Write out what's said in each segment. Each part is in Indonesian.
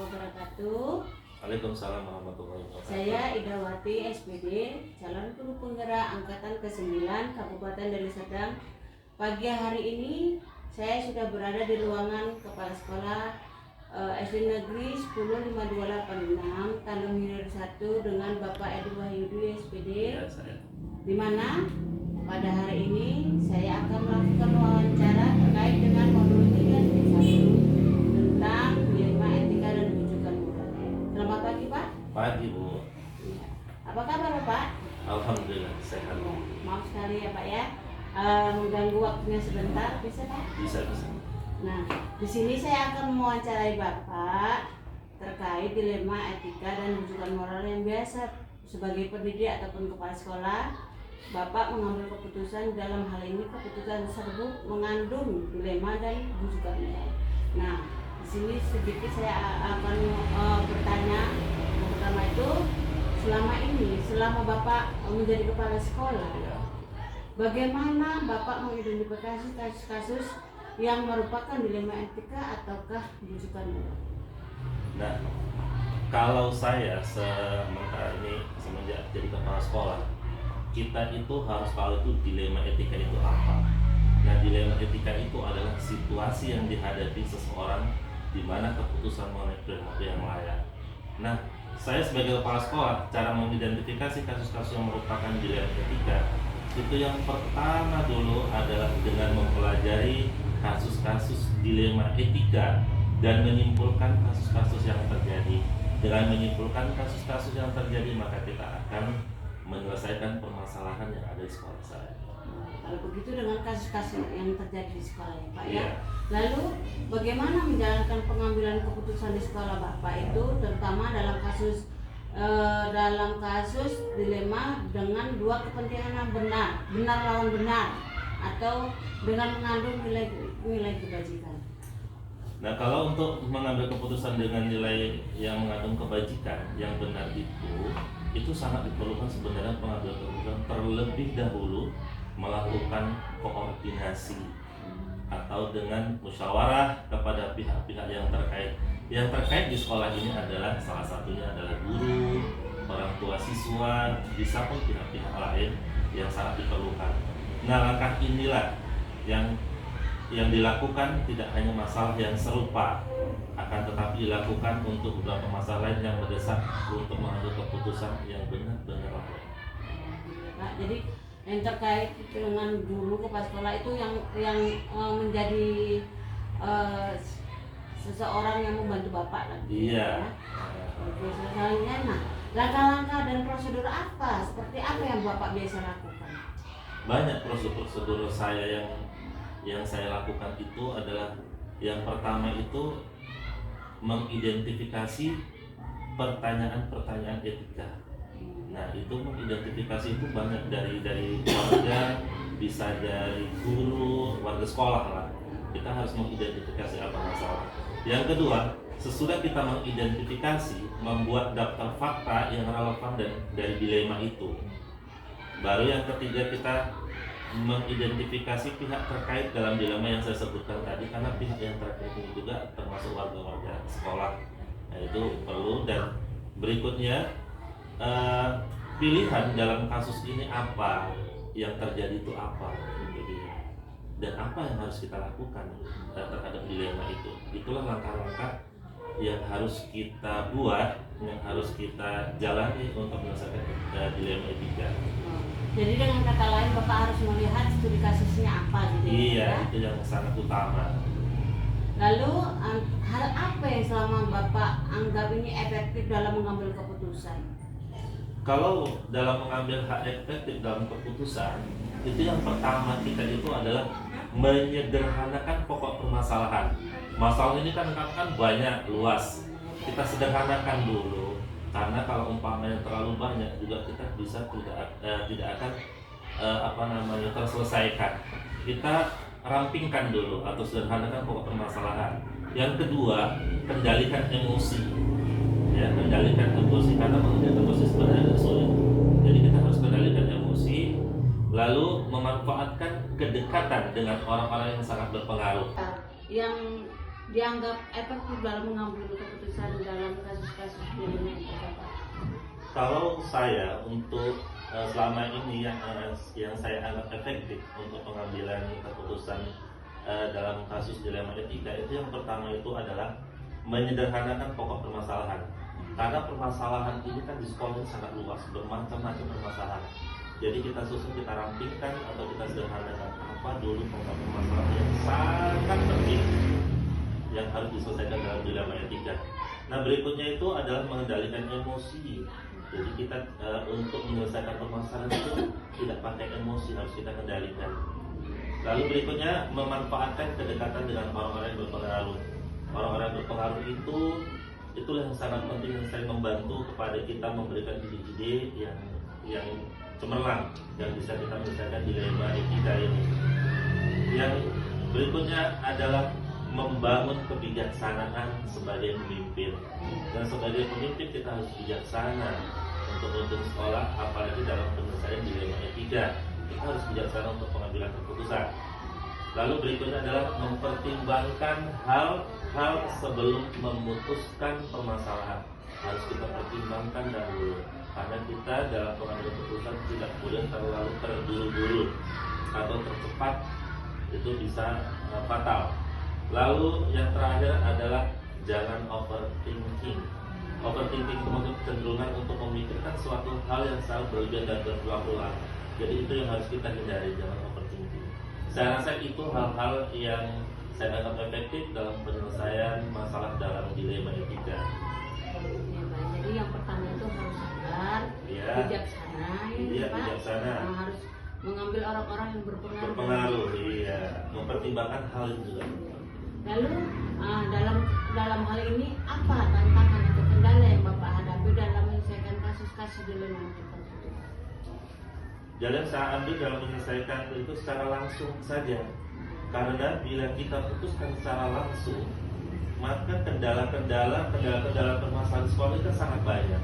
wabarakatuh. Waalaikumsalam warahmatullahi wabarakatuh. Saya Idawati SPD, calon guru penggerak angkatan ke-9 Kabupaten Deli Serdang. Pagi hari ini saya sudah berada di ruangan Kepala Sekolah SD Negeri 10528 Tandung Hilir 1 dengan Bapak Edi Wahyudi SPD. Ya, saya. Di mana pada hari ini saya akan melakukan wawancara terkait dengan modul 3.1 tentang dilema etika dan rujukan moral. Selamat pagi Pak. Pagi Bu. Ya. Apa kabar Pak? Alhamdulillah sehat. Ya, maaf sekali ya Pak ya, mengganggu waktunya sebentar, bisa Pak? Bisa. Nah, di sini saya akan mewawancarai Bapak terkait dilema etika dan rujukan moral yang biasa sebagai pendidik ataupun kepala sekolah. Bapak mengambil keputusan dalam hal ini, keputusan tersebut mengandung dilema dan rujukan moral. Nah, di sini sedikit saya akan bertanya. Yang pertama itu, selama Bapak menjadi kepala sekolah, Ya. bagaimana Bapak mengidentifikasi kasus-kasus yang merupakan dilema etika ataukah rujukan moral? Nah, kalau saya sementara ini semenjak jadi kepala sekolah, kita itu harus tahu itu dilema etika itu apa. Nah, dilema etika itu adalah situasi yang dihadapi seseorang di mana keputusan mengenai perilaku yang layak. Nah, saya sebagai kepala sekolah, cara mengidentifikasi kasus-kasus yang merupakan dilema etika itu yang pertama dulu adalah dengan mempelajari kasus-kasus dilema etika dan menyimpulkan kasus-kasus yang terjadi. Dengan menyimpulkan kasus-kasus yang terjadi, maka kita akan menyelesaikan permasalahan yang ada di sekolah saya. Kalau begitu dengan kasus-kasus yang terjadi di sekolah ya Pak ya. Iya. Lalu bagaimana menjalankan pengambilan keputusan di sekolah Bapak itu, terutama dalam kasus dilema dengan dua kepentingan yang benar lawan benar, atau dengan mengandung nilai kebajikan. Nah, kalau untuk mengambil keputusan dengan nilai yang mengandung kebajikan yang benar itu sangat diperlukan sebenarnya pengambilan keputusan terlebih dahulu melakukan koordinasi atau dengan musyawarah kepada pihak-pihak yang terkait. Yang terkait di sekolah ini adalah salah satunya adalah guru, orang tua siswa, bisa pun pihak-pihak lain yang sangat diperlukan. Nah, langkah inilah yang dilakukan tidak hanya masalah yang serupa, akan tetapi dilakukan untuk beberapa masalah lain yang mendesak untuk mengambil keputusan yang benar-benar layak. Pak, jadi yang terkait dengan guru kepala sekolah itu yang menjadi seseorang yang membantu Bapak lagi. Iya. Oke, selanjutnya, nah, langkah-langkah dan prosedur apa, seperti apa yang Bapak biasa lakukan? Banyak prosedur saya yang saya lakukan itu adalah yang pertama itu mengidentifikasi pertanyaan-pertanyaan etika. Nah, itu mengidentifikasi itu banyak dari warga, bisa dari guru, warga sekolah lah. Kita harus mengidentifikasi apa masalah. Yang kedua, sesudah kita mengidentifikasi, membuat daftar fakta yang relevan dari dilema itu. Baru yang ketiga, kita mengidentifikasi pihak terkait dalam dilema yang saya sebutkan tadi, karena pihak yang terkait ini juga termasuk warga-warga sekolah. Nah, itu perlu. Dan berikutnya, pilihan dalam kasus ini apa, yang terjadi itu apa, dan apa yang harus kita lakukan terhadap dilema itu. Itulah langkah-langkah yang harus kita buat, yang harus kita jalani untuk menyelesaikan dilema etika. Jadi dengan kata lain Bapak harus melihat studi kasusnya apa gitu Iya, ya? itu yang sangat utama. Lalu hal apa yang selama Bapak anggap ini efektif dalam mengambil keputusan? Kalau dalam mengambil hak efektif dalam keputusan, itu yang pertama kita itu adalah menyederhanakan pokok permasalahan. Masalah ini kan banyak, luas. Kita sederhanakan dulu, karena kalau umpamanya terlalu banyak juga kita bisa tidak akan terselesaikan. Kita rampingkan dulu atau sederhanakan pokok permasalahan. Yang kedua, kendalikan emosi. Ya, kendalikan emosi, karena mengendalikan emosi sebenarnya agak sulit. Jadi kita harus kendalikan emosi, lalu memanfaatkan kedekatan dengan orang-orang yang sangat berpengaruh. Yang dianggap efektif dalam mengambil keputusan dalam kasus-kasus dilema etika, Pak? Kalau saya untuk selama ini yang saya anggap efektif untuk pengambilan keputusan dalam kasus dilema etika itu, yang pertama itu adalah menyederhanakan pokok permasalahan. Karena permasalahan ini kan di sekolah ini sangat luas, bermacam-macam permasalahan. Jadi kita susun, kita rampingkan atau kita sederhanakan apa dulu pokok permasalahan yang sangat penting yang harus diselesaikan dalam dilema etika. Nah, berikutnya itu adalah mengendalikan emosi. Jadi kita untuk menyelesaikan permasalahan itu tidak pakai emosi, harus kita kendalikan. Lalu berikutnya memanfaatkan kedekatan dengan orang-orang yang berpengaruh. Orang-orang yang berpengaruh itulah yang sangat penting, yang sering membantu kepada kita memberikan ide-ide yang cemerlang yang bisa kita menyelesaikan dilema etika ini. Yang berikutnya adalah membangun kebijaksanaan sebagai pemimpin. Dan sebagai pemimpin kita harus bijaksana untuk sekolah, apalagi dalam penyelesaian dilema etika. Kita harus bijaksana untuk pengambilan keputusan. Lalu berikutnya adalah mempertimbangkan hal-hal sebelum memutuskan permasalahan. Harus kita pertimbangkan dahulu, karena kita dalam pengambilan keputusan tidak boleh terlalu terburu-buru atau tercepat, itu bisa fatal. Lalu yang terakhir adalah jangan overthinking. Overthinking itu maksud kecenderungan untuk memikirkan suatu hal yang selalu berlebihan dan berulang-ulang. Jadi itu yang harus kita hindari, jangan overthinking. Saya rasa itu hal-hal yang saya anggap efektif dalam penyelesaian masalah dalam dilema etika. Ya, Pak. Jadi yang pertama itu harus sabar, Ya. bijaksana, Iya, Pak. bijaksana. Harus mengambil orang-orang yang berpengaruh. Berpengaruh, iya. Mempertimbangkan hal itu juga. Lalu dalam hal ini apa tantangan atau kendala yang Bapak hadapi dalam menyelesaikan kasus-kasus dilema etika itu? Jalan yang saya ambil dalam menyelesaikan itu secara langsung saja. Karena bila kita putuskan secara langsung, maka kendala-kendala permasalahan sekolah itu sangat banyak.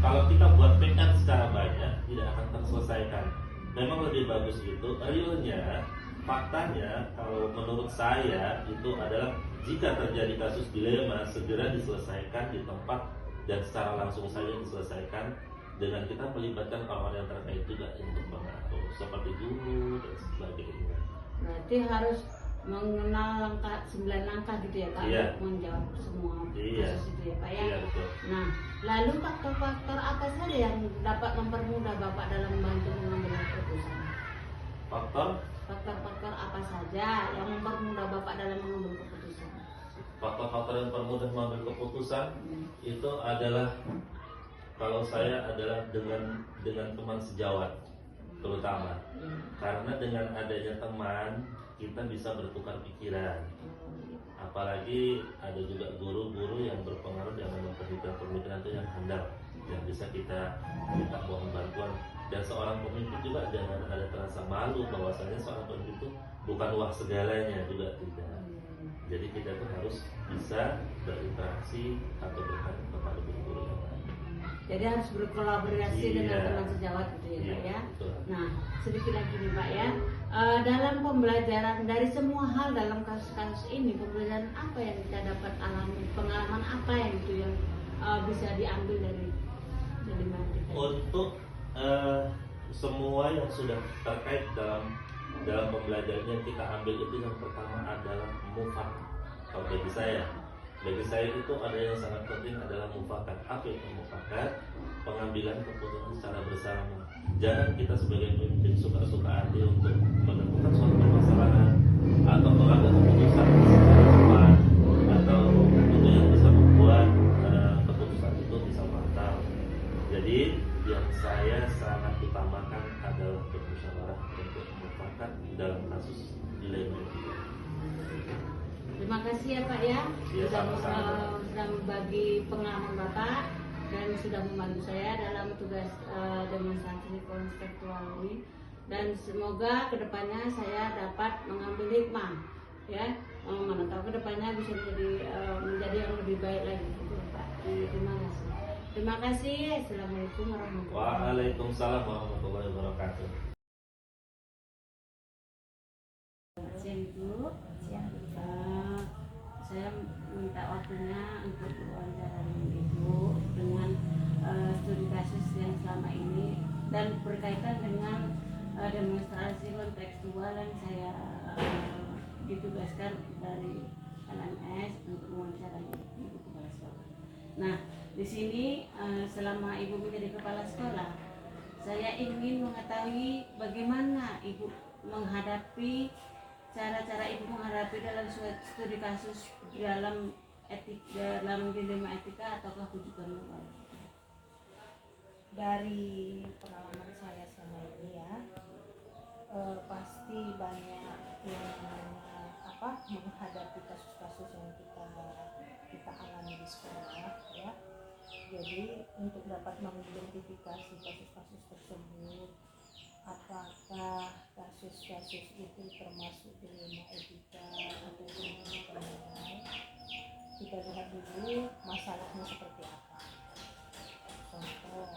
Kalau kita buat PR secara banyak, tidak akan terselesaikan. Memang lebih bagus itu realnya, faktanya kalau menurut saya itu adalah jika terjadi kasus dilema segera diselesaikan di tempat dan secara langsung saja diselesaikan dengan kita melibatkan orang-orang yang terkait juga untuk mengatur seperti guru dan sebagainya. Berarti harus mengenal 9 langkah gitu ya Pak, Iya. untuk menjawab semua Iya. kasus itu ya Pak ya. Iya, betul. Nah, lalu faktor-faktor apa saja yang dapat mempermudah Bapak dalam membantu mengambil keputusan? Faktor-faktor apa saja yang mempermudah Bapak dalam mengambil keputusan? Faktor-faktor yang mempermudah mengambil keputusan itu adalah, kalau saya adalah dengan teman sejawat terutama. Karena dengan adanya teman kita bisa bertukar pikiran. Apalagi ada juga guru-guru yang berpengaruh dengan pemikiran itu yang handal, yang bisa kita minta mohon bantuan. Dan seorang pemimpin juga jangan ada terasa malu bahwasanya seorang pemimpin itu bukan wah segalanya, juga tidak. Jadi kita tuh harus bisa berinteraksi atau bertanya kepada guru-guru yang lain. Jadi harus berkolaborasi Iya. dengan teman sejawat gitu ya Pak Iya, ya. betul. Nah, sedikit lagi nih Pak ya. Dalam pembelajaran dari semua hal dalam kasus-kasus ini, pembelajaran apa yang kita dapat alami? Pengalaman apa yang itu yang bisa diambil dari matematika? Untuk semua yang sudah terkait dalam pembelajaran yang kita ambil itu, yang pertama adalah mufakat. Kalau bagi saya itu ada yang sangat penting adalah mufakat. Apa itu mufakat? Pengambilan keputusan secara bersama. Jangan kita sebagai pemimpin suka-suka hati untuk menentukan suatu permasalahan atau mengambil keputusan secara cepat, atau itu yang bisa membuat keputusan itu bisa fatal. Jadi yang saya sangat utamakan adalah bermusyawarah untuk mufakat dalam kasus dilema etika. Terima kasih ya Pak ya, Ya, sudah berbagi pengalaman Bapak dan sudah membantu saya dalam tugas demonstrasi konseptual ini. Dan semoga kedepannya saya dapat mengambil hikmah ya, mana tahu kedepannya bisa menjadi yang lebih baik lagi gitu Pak. Terima kasih. Terima kasih. Assalamualaikum warahmatullahi wabarakatuh. Waalaikumsalam warahmatullahi wabarakatuh. Siang Ibu. Siang. Saya minta waktunya untuk wawancara dengan Ibu dengan studi kasus yang selama ini dan berkaitan dengan demonstrasi kontekstual yang saya ditugaskan dari LMS untuk mewawancarai Ibu kepala sekolah. Nah, di sini selama Ibu menjadi kepala sekolah, saya ingin mengetahui bagaimana Ibu menghadapi cara-cara Ibu menghadapi dalam studi kasus dalam dilema etika ataukah rujukan moral. Dari pengalaman saya selama ini ya, pasti banyak yang menghadapi kasus-kasus yang kita alami di sekolah ya. Jadi untuk dapat mengidentifikasi kasus-kasus tersebut, apakah kasus-kasus itu termasuk dilema etika atau rujukan moral, kita lihat dulu masalahnya seperti apa. Contoh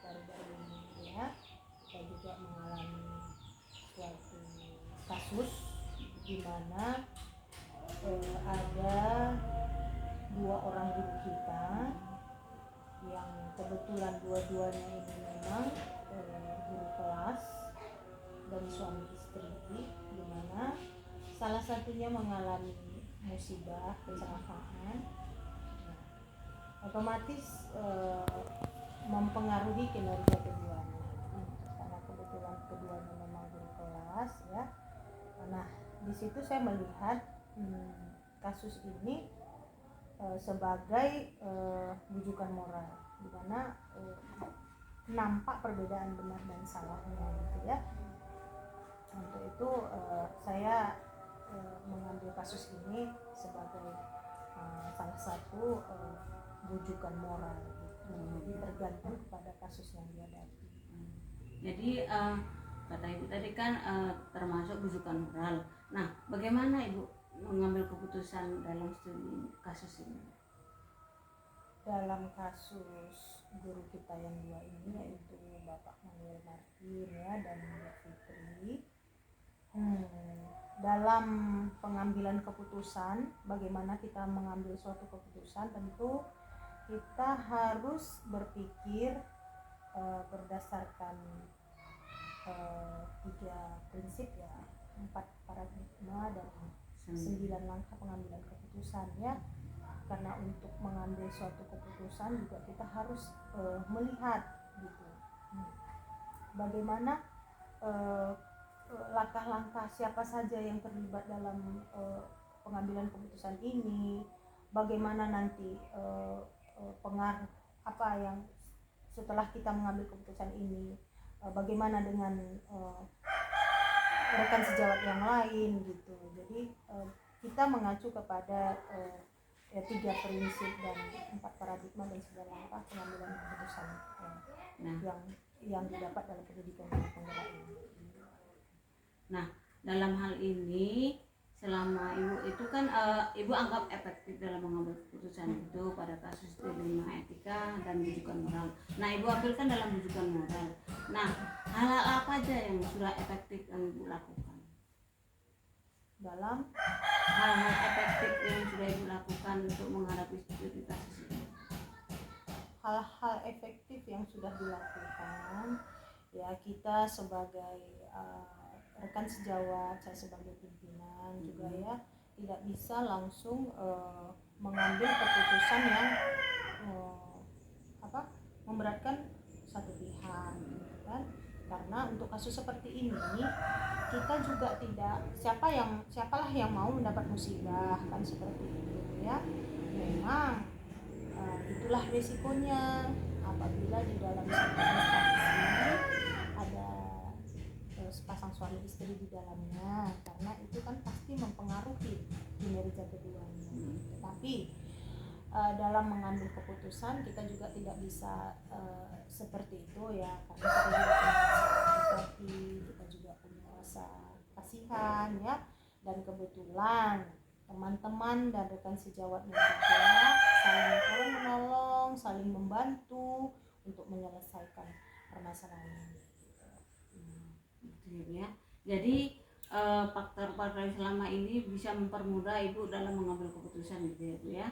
baru-baru ini ya, saya juga mengalami suatu kasus di mana ada 2 orang guru kita yang kebetulan dua-duanya ini memang guru kelas dan suami istri, di mana salah satunya mengalami musibah kecelakaan. Nah, otomatis mempengaruhi kinerja keduanya karena kebetulan keduanya memang guru kelas ya. Nah, di situ saya melihat kasus ini sebagai rujukan moral, di mana nampak perbedaan benar dan salahnya gitu ya. Untuk itu saya mengambil kasus ini sebagai salah satu rujukan moral gitu. Jadi tergantung pada kasus yang dihadapi. Jadi kata Ibu tadi kan termasuk rujukan moral. Nah, bagaimana Ibu mengambil keputusan dalam studi kasus ini? Dalam kasus guru kita yang 2 ini, yaitu Bapak Manuel Martin ya dan Mbak Fitri, dalam pengambilan keputusan, bagaimana kita mengambil suatu keputusan, tentu kita harus berpikir berdasarkan 3 prinsip ya, 4 paradigma dan 9 langkah pengambilan keputusan ya. Karena untuk mengambil suatu keputusan juga kita harus melihat gitu bagaimana langkah-langkah siapa saja yang terlibat dalam pengambilan keputusan ini, bagaimana nanti pengaruh apa yang setelah kita mengambil keputusan ini, bagaimana dengan rekan sejawat yang lain gitu. Jadi kita mengacu kepada 3 prinsip dan 4 paradigma dan 9 langkah pengambilan keputusan yang didapat dalam pendidikan penggerak ini. Nah, dalam hal ini selama Ibu itu kan Ibu anggap efektif dalam mengambil keputusan itu pada kasus dilema etika dan rujukan moral. Nah, Ibu ambilkan dalam rujukan moral. Nah, hal-hal apa aja yang sudah efektif yang Ibu lakukan? Dalam hal-hal efektif yang sudah Ibu lakukan untuk menghadapi studi kasus ini? Hal-hal efektif yang sudah dilakukan ya, kita sebagai rekan sejawat, saya sebagai pimpinan juga ya, tidak bisa langsung mengambil keputusan yang memberatkan satu pihak gitu kan. Karena untuk kasus seperti ini kita juga tidak, siapalah yang mau mendapat musibah kan, seperti itu ya. Memang itulah resikonya apabila di dalam satu instansi ada sepasang suami istri di dalamnya, karena itu kan pasti mempengaruhi kinerja keduanya. Tapi dalam mengambil keputusan kita juga tidak bisa seperti itu ya, karena kita juga punya rasa empati, kita juga punya rasa kasihan ya. Dan kebetulan teman-teman dan rekan sejawatnya juga saling tolong menolong, saling membantu untuk menyelesaikan permasalahan ini. Ya. Jadi faktor-faktor yang selama ini bisa mempermudah ibu dalam mengambil keputusan gitu ya Bu ya.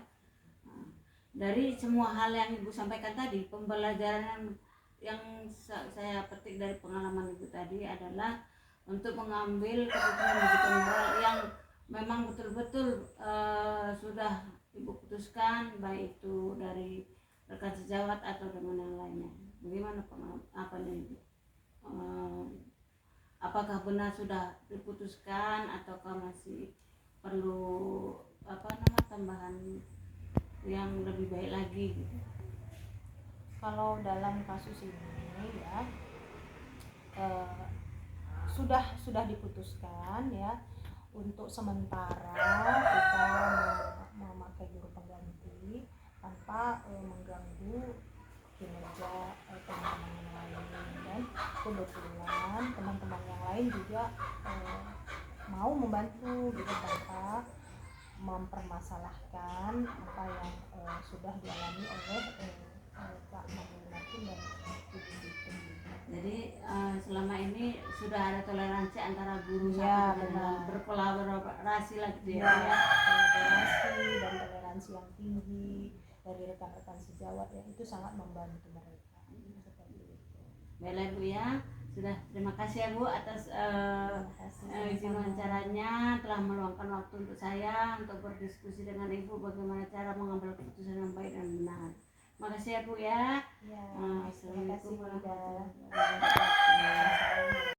Nah, dari semua hal yang ibu sampaikan tadi, pembelajaran yang saya petik dari pengalaman ibu tadi adalah untuk mengambil keputusan rujukan moral yang memang betul-betul sudah ibu putuskan, baik itu dari rekan sejawat atau dengan yang lainnya. Bagaimana apa nih ibu? Apakah benar sudah diputuskan ataukah masih perlu tambahan yang lebih baik lagi gitu? Kalau dalam kasus ini ya sudah diputuskan ya, untuk sementara kita memakai guru pengganti tanpa mengganggu kinerja teman-teman yang lain, dan kebetulan teman-teman yang lain juga mau membantu gitu tanpa mempermasalahkan apa yang sudah dialami oleh Pak Martin dan Ibu Siti. Jadi selama ini sudah ada toleransi antara guru Ya, satu dan berkolaborasi lah gitu ya, ya. kolaborasi dan toleransi yang tinggi dari rekan-rekan sejawat ya, itu sangat membantu mereka seperti itu. Baiklah Bu ya, sudah terima kasih ya Bu atas izin wawancaranya, telah meluangkan waktu untuk saya untuk berdiskusi dengan Ibu bagaimana cara mengambil keputusan yang baik dan benar. Terima kasih ya Bu ya. Ya, Assalamualaikum warahmatullahi wabarakatuh. wabarakatuh.